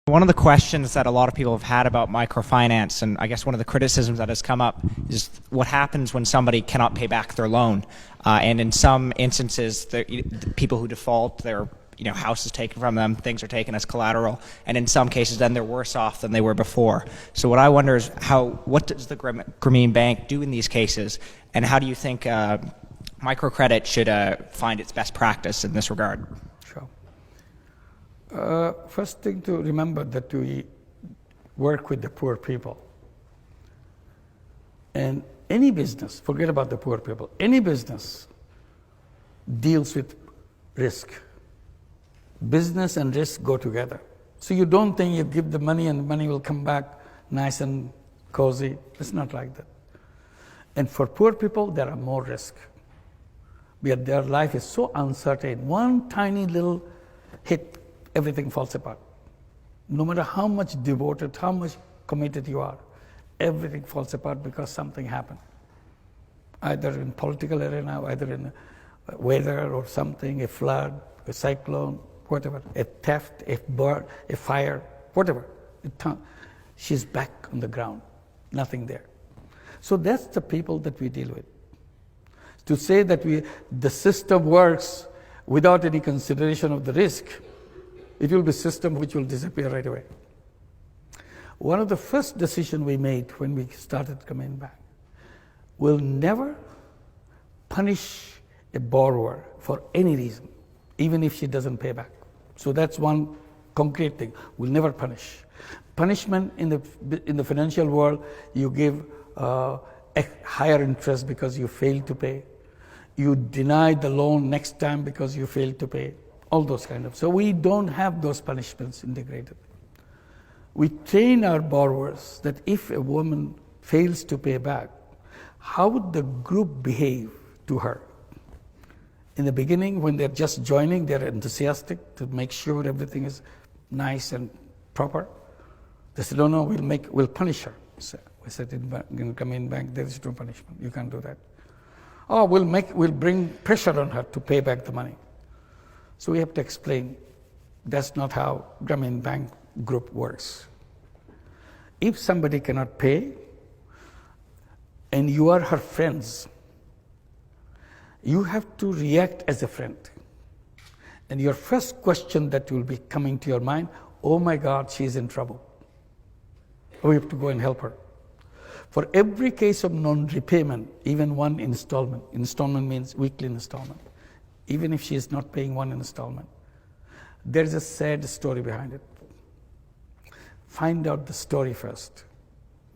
One of the questions that a lot of people have had about microfinance, and I guess one of the criticisms that has come up, is what happens when somebody cannot pay back their loan. And in some instances, the people who default, their house is taken from them, things are taken as collateral, and in some cases, then they're worse off than they were before. So what I wonder is what does the Grameen Bank do in these cases, and how do you think microcredit should find its best practice in this regard? First thing to remember that we work with the poor people. And any business, forget about the poor people, any business deals with risk. Business and risk go together. So you don't think you give the money and the money will come back nice and cozy. It's not like that. And for poor people, there are more risk. Because their life is so uncertain. One tiny little hit, everything falls apart. No matter how much devoted, how much committed you are, everything falls apart because something happened. Either in political arena, either in weather or something, a flood, a cyclone, whatever, a theft, a bird, a fire, whatever. She's back on the ground, nothing there. So that's the people that we deal with. To say that the system works without any consideration of the risk, it will be a system which will disappear right away. One of the first decisions we made when we started Grameen Bank, we'll never punish a borrower for any reason, even if she doesn't pay back. So that's one concrete thing. We'll never punish. Punishment in the financial world, you give a higher interest because you failed to pay. You deny the loan next time because you failed to pay. All those kind of. So we don't have those punishments integrated. We train our borrowers that if a woman fails to pay back, how would the group behave to her? In the beginning, when they're just joining, they're enthusiastic to make sure everything is nice and proper. They said, no, we'll punish her. So we said, in Grameen Bank, there is no punishment. You can't do that. Oh, we'll bring pressure on her to pay back the money. So we have to explain that's not how Grameen Bank group works. If somebody cannot pay and you are her friends, you have to react as a friend. And your first question that will be coming to your mind, oh my God, she's in trouble. We have to go and help her. For every case of non-repayment, even one installment means weekly installment, even if she is not paying one installment, there is a sad story behind it. Find out the story first.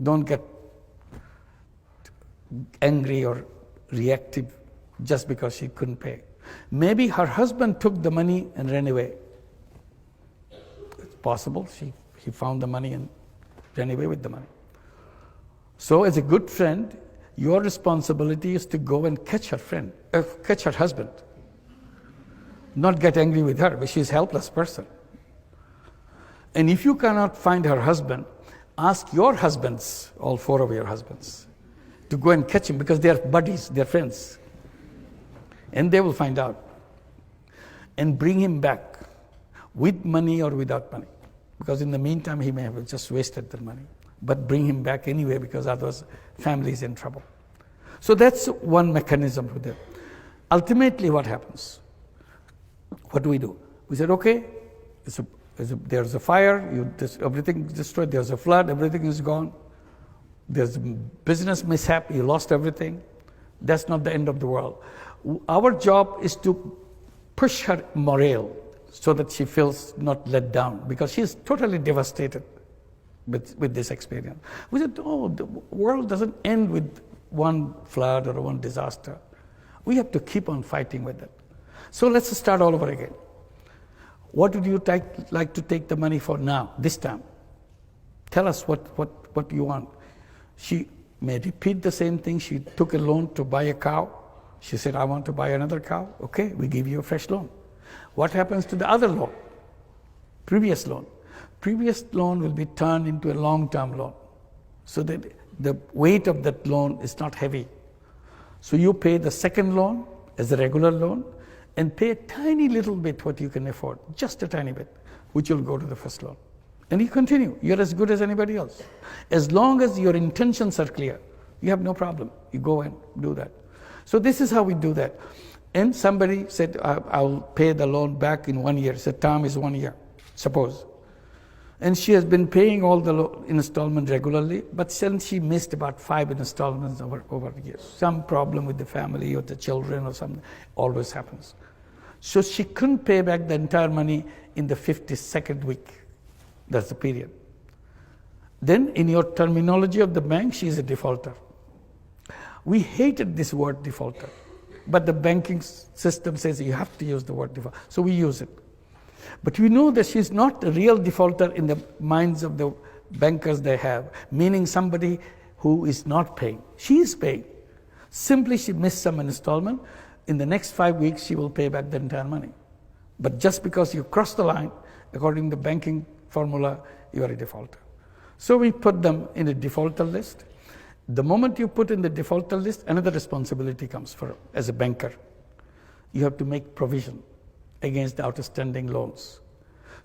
Don't get angry or reactive just because she couldn't pay. Maybe her husband took the money and ran away. It's possible. He found the money and ran away with the money. So as a good friend, your responsibility is to go and catch her husband. Not get angry with her, but she's a helpless person. And if you cannot find her husband, ask your husbands, all four of your husbands, to go and catch him because they are buddies, they're friends. And they will find out. And bring him back with money or without money. Because in the meantime, he may have just wasted the money. But bring him back anyway because otherwise family is in trouble. So that's one mechanism for that. Ultimately, what happens? What do? We said, okay, there's a fire, everything is destroyed, there's a flood, everything is gone. There's a business mishap, you lost everything. That's not the end of the world. Our job is to push her morale so that she feels not let down because she's totally devastated with this experience. We said, oh, the world doesn't end with one flood or one disaster. We have to keep on fighting with it. So let's start all over again. What would you like to take the money for now, this time? Tell us what you want. She may repeat the same thing. She took a loan to buy a cow. She said, I want to buy another cow. Okay, we give you a fresh loan. What happens to the other loan? Previous loan. Previous loan will be turned into a long-term loan. So that the weight of that loan is not heavy. So you pay the second loan as a regular loan and pay a tiny little bit what you can afford, just a tiny bit, which will go to the first loan. And you continue. You're as good as anybody else. As long as your intentions are clear, you have no problem. You go and do that. So this is how we do that. And somebody said, I'll pay the loan back in 1 year. Said, term is 1 year, suppose. And she has been paying all the installment regularly, but then she missed about 5 installments over the years. Some problem with the family or the children or something always happens. So she couldn't pay back the entire money in the 52nd week. That's the period. Then in your terminology of the bank, she is a defaulter. We hated this word defaulter, but the banking system says you have to use the word default, so we use it. But we know that she's not a real defaulter in the minds of the bankers they have, meaning somebody who is not paying. She is paying. Simply she missed some installment. In the next 5 weeks, she will pay back the entire money. But just because you cross the line, according to the banking formula, you are a defaulter. So we put them in a defaulter list. The moment you put in the defaulter list, another responsibility comes for as a banker. You have to make provision against the outstanding loans.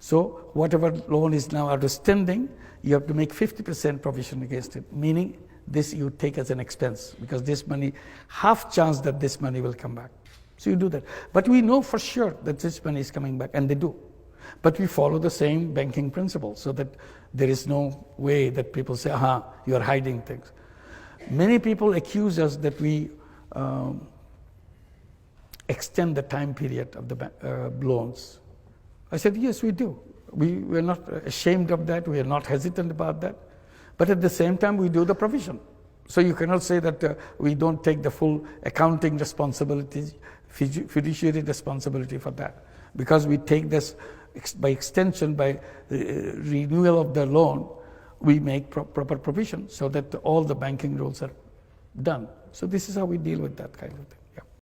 So whatever loan is now outstanding, you have to make 50% provision against it, meaning this you take as an expense, because this money, half chance that this money will come back. So you do that. But we know for sure that this money is coming back, and they do. But we follow the same banking principles, so that there is no way that people say, you are hiding things. Many people accuse us that we extend the time period of the loans. I said, yes, we do. We're not ashamed of that. We are not hesitant about that. But at the same time, we do the provision. So you cannot say that we don't take the full accounting responsibility, fiduciary responsibility for that. Because we take this by extension, by renewal of the loan, we make proper provision so that all the banking rules are done. So this is how we deal with that kind of thing.